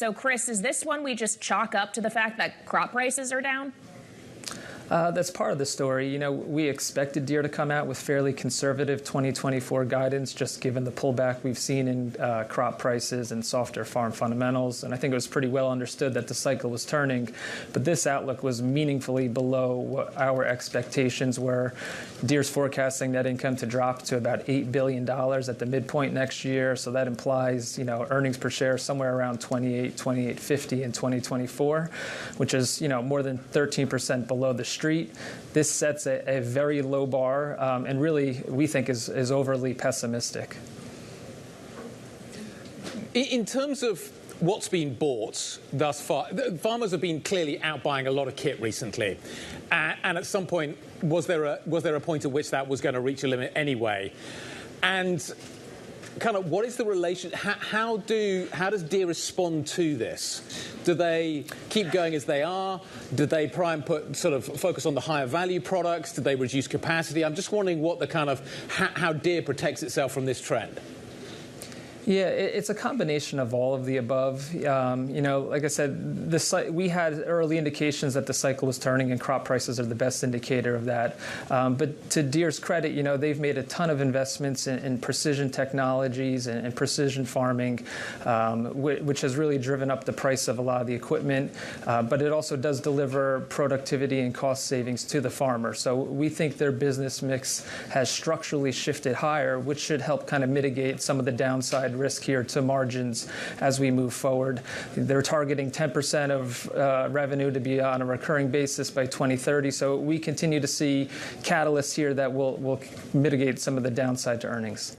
So, Chris, is this one we just chalk up to the fact that crop prices are down? That's part of the story. You know, we expected Deere to come out with fairly conservative 2024 guidance, just given the pullback we've seen in crop prices and softer farm fundamentals. And I think it was pretty well understood that the cycle was turning. But this outlook was meaningfully below what our expectations were. Deere's forecasting net income to drop to about $8 billion at the midpoint next year. So that implies, you know, earnings per share somewhere around $28.50 in 2024, which is, you know, more than 13% below the street. This sets a very low bar and really, we think, is overly pessimistic. In terms of what's been bought thus far, farmers have been clearly out buying a lot of kit recently. And at some point, was there a point at which that was going to reach a limit anyway? And kind of what is the relation? How does Deere respond to this? Do they keep going as they are? Do they try and focus on the higher value products? Do they reduce capacity? I'm just wondering what the kind of how Deere protects itself from this trend. Yeah, it's a combination of all of the above. You know, like I said, we had early indications that the cycle was turning, and crop prices are the best indicator of that. But to Deere's credit, you know, they've made a ton of investments in precision technologies and precision farming, which has really driven up the price of a lot of the equipment. But it also does deliver productivity and cost savings to the farmer. So we think their business mix has structurally shifted higher, which should help kind of mitigate some of the downside risk here to margins as we move forward. They're targeting 10% of revenue to be on a recurring basis by 2030. So we continue to see catalysts here that will mitigate some of the downside to earnings.